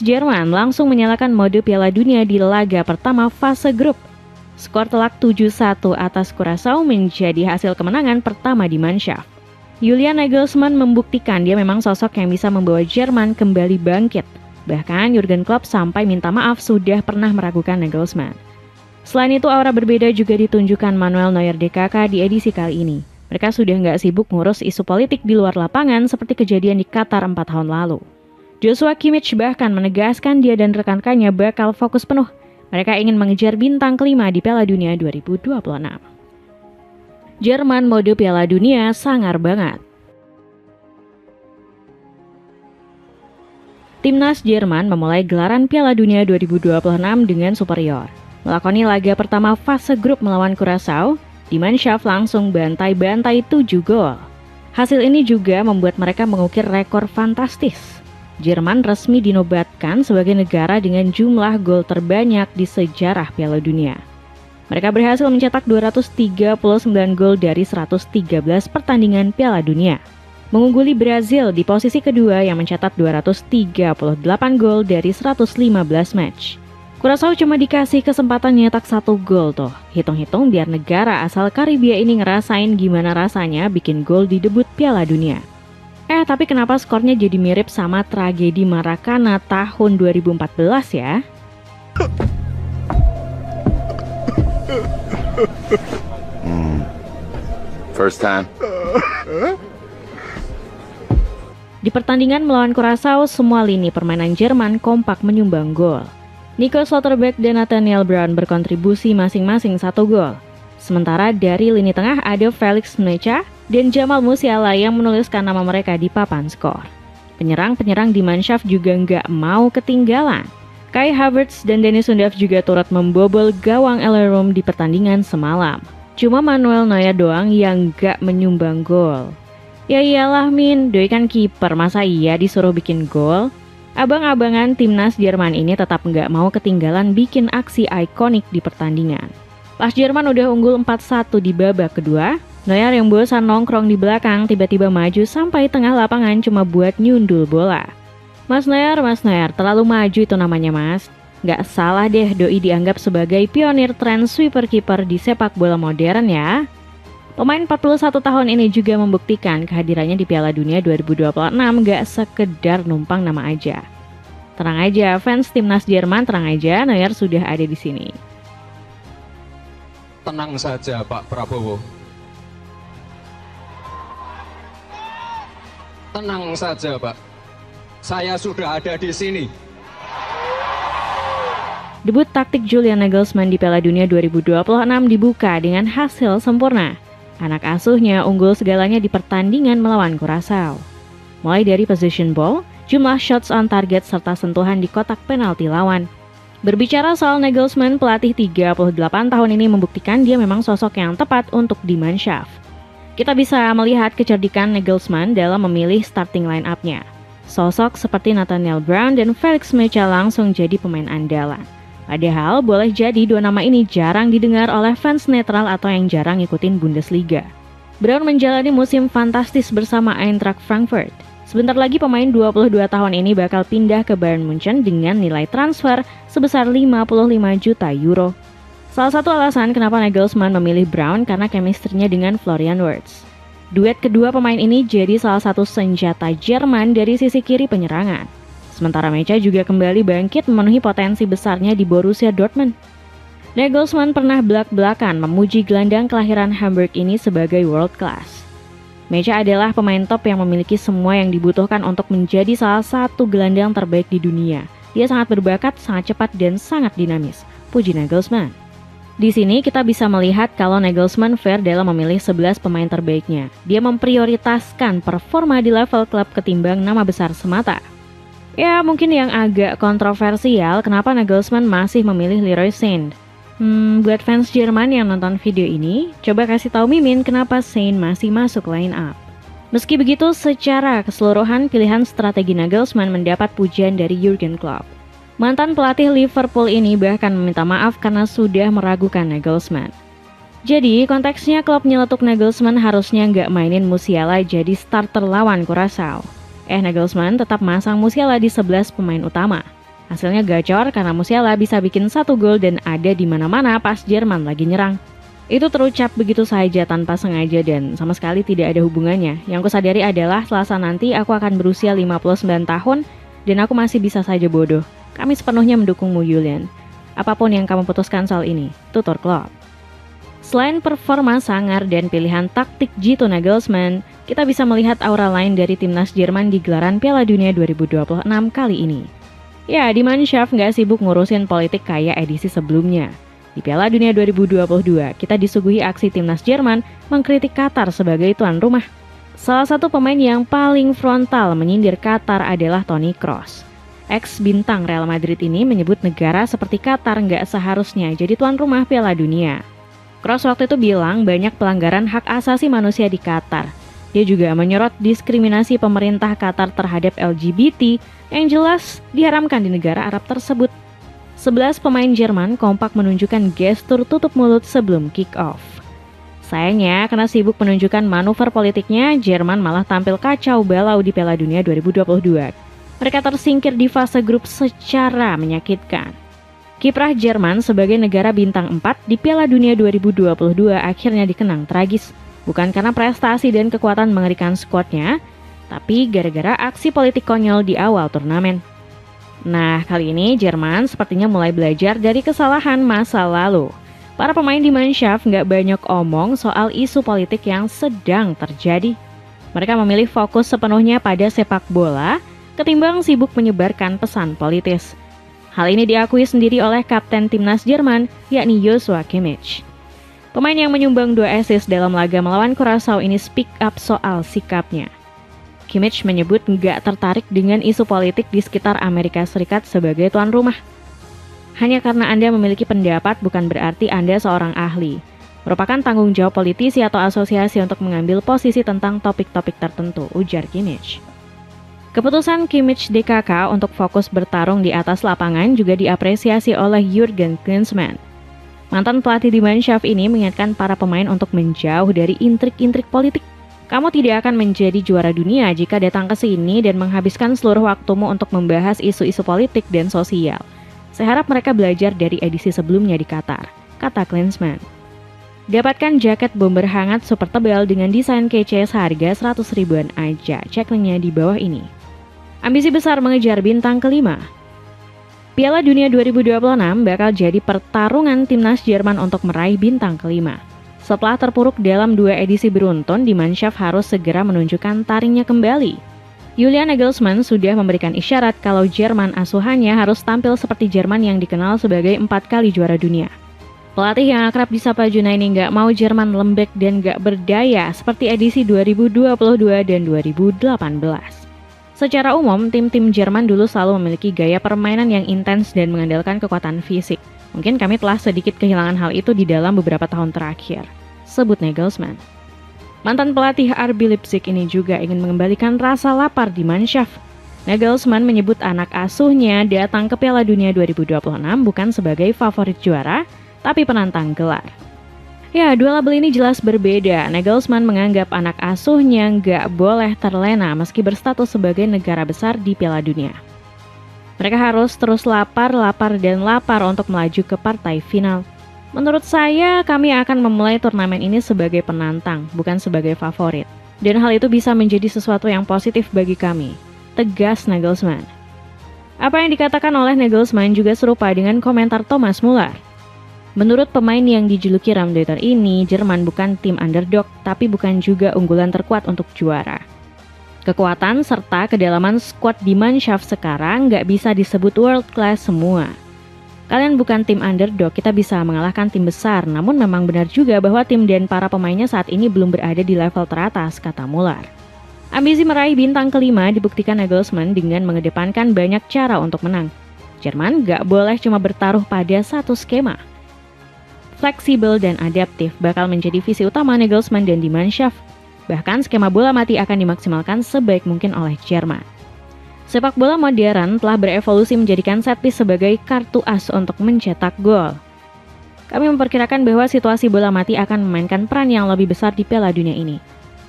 Jerman langsung menyalakan mode Piala Dunia di laga pertama fase grup. Skor telak 7-1 atas Curaçao menjadi hasil kemenangan pertama di Mannschaft. Julian Nagelsmann membuktikan dia memang sosok yang bisa membawa Jerman kembali bangkit. Bahkan Jurgen Klopp sampai minta maaf sudah pernah meragukan Nagelsmann. Selain itu, aura berbeda juga ditunjukkan Manuel Neuer DKK di edisi kali ini. Mereka sudah nggak sibuk ngurus isu politik di luar lapangan seperti kejadian di Qatar 4 tahun lalu. Joshua Kimmich bahkan menegaskan dia dan rekan-rekannya bakal fokus penuh. Mereka ingin mengejar bintang kelima di Piala Dunia 2026. Jerman mode Piala Dunia sangar banget. Timnas Jerman memulai gelaran Piala Dunia 2026 dengan superior. Melakoni laga pertama fase grup melawan Curaçao, di Mannschaft langsung bantai-bantai 7 gol. Hasil ini juga membuat mereka mengukir rekor fantastis. Jerman resmi dinobatkan sebagai negara dengan jumlah gol terbanyak di sejarah Piala Dunia. Mereka berhasil mencetak 239 gol dari 113 pertandingan Piala Dunia. Mengungguli Brazil di posisi kedua yang mencatat 238 gol dari 115 match. Curaçao cuma dikasih kesempatan nyetak 1 gol tuh. Hitung-hitung biar negara asal Karibia ini ngerasain gimana rasanya bikin gol di debut Piala Dunia. Tapi kenapa skornya jadi mirip sama tragedi Maracana tahun 2014 ya? First time. Di pertandingan melawan Curaçao, semua lini permainan Jerman kompak menyumbang gol. Nico Schlotterbeck dan Nathaniel Brown berkontribusi masing-masing 1 gol. Sementara dari lini tengah ada Felix Mnecha dan Jamal Musiala yang menuliskan nama mereka di papan skor. Penyerang-penyerang di Mannschaft juga nggak mau ketinggalan. Kai Havertz dan Dennis Undav juga turut membobol gawang Ellerum di pertandingan semalam. Cuma Manuel Neuer doang yang nggak menyumbang gol. Ya iyalah Min, doi kan kiper, masa iya disuruh bikin gol? Abang-abangan timnas Jerman ini tetap nggak mau ketinggalan bikin aksi ikonik di pertandingan. Pas Jerman udah unggul 4-1 di babak kedua, Neuer yang bosan nongkrong di belakang tiba-tiba maju sampai tengah lapangan cuma buat nyundul bola. Mas Neuer, terlalu maju itu namanya mas. Nggak salah deh doi dianggap sebagai pionir tren sweeper kiper di sepak bola modern ya. Pemain 41 tahun ini juga membuktikan kehadirannya di Piala Dunia 2026 gak sekedar numpang nama aja. Tenang aja, fans timnas Jerman, tenang aja, Neuer sudah ada di sini. Tenang saja Pak Prabowo. Tenang saja Pak. Saya sudah ada di sini. Debut taktik Julian Nagelsmann di Piala Dunia 2026 dibuka dengan hasil sempurna. Anak asuhnya unggul segalanya di pertandingan melawan Curaçao. Mulai dari position ball, jumlah shots on target serta sentuhan di kotak penalti lawan. Berbicara soal Nagelsmann, pelatih 38 tahun ini membuktikan dia memang sosok yang tepat untuk di Mannschaft. Kita bisa melihat kecerdikan Nagelsmann dalam memilih starting line-up-nya. Sosok seperti Nathaniel Brown dan Felix Mnecha langsung jadi pemain andalan. Padahal boleh jadi dua nama ini jarang didengar oleh fans netral atau yang jarang ngikutin Bundesliga. Brown menjalani musim fantastis bersama Eintracht Frankfurt. Sebentar lagi pemain 22 tahun ini bakal pindah ke Bayern Munchen dengan nilai transfer sebesar 55 juta euro. Salah satu alasan kenapa Nagelsmann memilih Brown karena chemistry-nya dengan Florian Wirtz. Duet kedua pemain ini jadi salah satu senjata Jerman dari sisi kiri penyerangan. Sementara Mnecha juga kembali bangkit memenuhi potensi besarnya di Borussia Dortmund. Nagelsmann pernah belak-belakan memuji gelandang kelahiran Hamburg ini sebagai world class. Mnecha adalah pemain top yang memiliki semua yang dibutuhkan untuk menjadi salah satu gelandang terbaik di dunia. Dia sangat berbakat, sangat cepat, dan sangat dinamis. Puji Nagelsmann. Di sini kita bisa melihat kalau Nagelsmann fair dalam memilih 11 pemain terbaiknya. Dia memprioritaskan performa di level klub ketimbang nama besar semata. Ya, mungkin yang agak kontroversial kenapa Nagelsmann masih memilih Leroy Sané. Buat fans Jerman yang nonton video ini, coba kasih tahu Mimin kenapa Sané masih masuk line up. Meski begitu, secara keseluruhan pilihan strategi Nagelsmann mendapat pujian dari Jurgen Klopp. Mantan pelatih Liverpool ini bahkan meminta maaf karena sudah meragukan Nagelsmann. Jadi, konteksnya Klopp nyeletuk Nagelsmann harusnya nggak mainin Musiala jadi starter lawan Curaçao. Nagelsmann tetap masang Musiala di 11 pemain utama. Hasilnya gacor karena Musiala bisa bikin 1 gol dan ada di mana-mana pas Jerman lagi nyerang. Itu terucap begitu saja tanpa sengaja dan sama sekali tidak ada hubungannya. Yang kusadari adalah Selasa nanti aku akan berusia 59 tahun dan aku masih bisa saja bodoh. Kami sepenuhnya mendukungmu, Julian. Apapun yang kamu putuskan soal ini, tutur Klopp. Selain performa sangar dan pilihan taktik Jitu Nagelsmann, kita bisa melihat aura lain dari timnas Jerman di gelaran Piala Dunia 2026 kali ini. Ya, di Mannschaft nggak sibuk ngurusin politik kayak edisi sebelumnya. Di Piala Dunia 2022, kita disuguhi aksi timnas Jerman mengkritik Qatar sebagai tuan rumah. Salah satu pemain yang paling frontal menyindir Qatar adalah Toni Kroos. Ex-bintang Real Madrid ini menyebut negara seperti Qatar nggak seharusnya jadi tuan rumah Piala Dunia. Kroos waktu itu bilang banyak pelanggaran hak asasi manusia di Qatar. Dia juga menyorot diskriminasi pemerintah Qatar terhadap LGBT yang jelas diharamkan di negara Arab tersebut. 11 pemain Jerman kompak menunjukkan gestur tutup mulut sebelum kick-off. Sayangnya, karena sibuk menunjukkan manuver politiknya, Jerman malah tampil kacau balau di Piala Dunia 2022. Mereka tersingkir di fase grup secara menyakitkan. Kiprah Jerman sebagai negara bintang 4 di Piala Dunia 2022 akhirnya dikenang tragis. Bukan karena prestasi dan kekuatan mengerikan skuadnya, tapi gara-gara aksi politik konyol di awal turnamen. Nah, kali ini Jerman sepertinya mulai belajar dari kesalahan masa lalu. Para pemain di Mannschaft nggak banyak omong soal isu politik yang sedang terjadi. Mereka memilih fokus sepenuhnya pada sepak bola, ketimbang sibuk menyebarkan pesan politis. Hal ini diakui sendiri oleh kapten timnas Jerman, yakni Joshua Kimmich. Pemain yang menyumbang 2 assist dalam laga melawan Curaçao ini speak up soal sikapnya. Kimmich menyebut nggak tertarik dengan isu politik di sekitar Amerika Serikat sebagai tuan rumah. Hanya karena Anda memiliki pendapat bukan berarti Anda seorang ahli. Merupakan tanggung jawab politisi atau asosiasi untuk mengambil posisi tentang topik-topik tertentu, ujar Kimmich. Keputusan Kimmich DKK untuk fokus bertarung di atas lapangan juga diapresiasi oleh Jurgen Klinsmann. Mantan pelatih di Mannschaft ini mengingatkan para pemain untuk menjauh dari intrik-intrik politik. Kamu tidak akan menjadi juara dunia jika datang ke sini dan menghabiskan seluruh waktumu untuk membahas isu-isu politik dan sosial. Saya harap mereka belajar dari edisi sebelumnya di Qatar, kata Klinsmann. Dapatkan jaket bomber hangat super tebal dengan desain kece seharga 100 ribuan aja, cek linknya di bawah ini. Ambisi besar mengejar bintang kelima. Piala Dunia 2026 bakal jadi pertarungan timnas Jerman untuk meraih bintang kelima. Setelah terpuruk dalam 2 edisi beruntun, di Mannschaft harus segera menunjukkan taringnya kembali. Julian Nagelsmann sudah memberikan isyarat kalau Jerman asuhannya harus tampil seperti Jerman yang dikenal sebagai 4 kali juara dunia. Pelatih yang akrab disapa Junaini nggak mau Jerman lembek dan nggak berdaya seperti edisi 2022 dan 2018. Secara umum, tim-tim Jerman dulu selalu memiliki gaya permainan yang intens dan mengandalkan kekuatan fisik. Mungkin kami telah sedikit kehilangan hal itu di dalam beberapa tahun terakhir, sebut Nagelsmann. Mantan pelatih RB Leipzig ini juga ingin mengembalikan rasa lapar di Mannschaft. Nagelsmann menyebut anak asuhnya datang ke Piala Dunia 2026 bukan sebagai favorit juara, tapi penantang gelar. Ya, dua label ini jelas berbeda. Nagelsmann menganggap anak asuhnya nggak boleh terlena meski berstatus sebagai negara besar di Piala Dunia. Mereka harus terus lapar untuk melaju ke partai final. Menurut saya, kami akan memulai turnamen ini sebagai penantang, bukan sebagai favorit. Dan hal itu bisa menjadi sesuatu yang positif bagi kami, tegas Nagelsmann. Apa yang dikatakan oleh Nagelsmann juga serupa dengan komentar Thomas Müller. Menurut pemain yang dijuluki Raumdeuter ini, Jerman bukan tim underdog, tapi bukan juga unggulan terkuat untuk juara. Kekuatan serta kedalaman skuad di Mannschaft sekarang nggak bisa disebut world class semua. Kalian bukan tim underdog, kita bisa mengalahkan tim besar, namun memang benar juga bahwa tim dan para pemainnya saat ini belum berada di level teratas, kata Müller. Ambisi meraih bintang kelima dibuktikan Nagelsmann dengan mengedepankan banyak cara untuk menang. Jerman nggak boleh cuma bertaruh pada satu skema. Fleksibel dan adaptif bakal menjadi visi utama Nagelsmann dan di Mannschaft. Bahkan skema bola mati akan dimaksimalkan sebaik mungkin oleh Jerman. Sepak bola modern telah berevolusi menjadikan set piece sebagai kartu as untuk mencetak gol. Kami memperkirakan bahwa situasi bola mati akan memainkan peran yang lebih besar di Piala Dunia ini.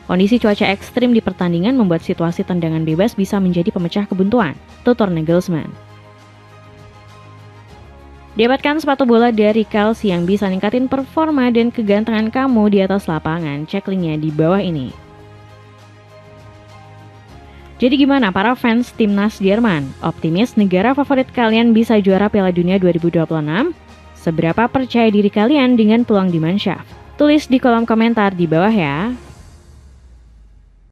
Kondisi cuaca ekstrim di pertandingan membuat situasi tendangan bebas bisa menjadi pemecah kebuntuan, tutur Nagelsmann. Dapatkan sepatu bola dari Chelsea yang bisa ningkatin performa dan kegantengan kamu di atas lapangan. Cek linknya di bawah ini. Jadi gimana para fans timnas Jerman? Optimis negara favorit kalian bisa juara Piala Dunia 2026? Seberapa percaya diri kalian dengan peluang di Mannschaft? Tulis di kolom komentar di bawah ya.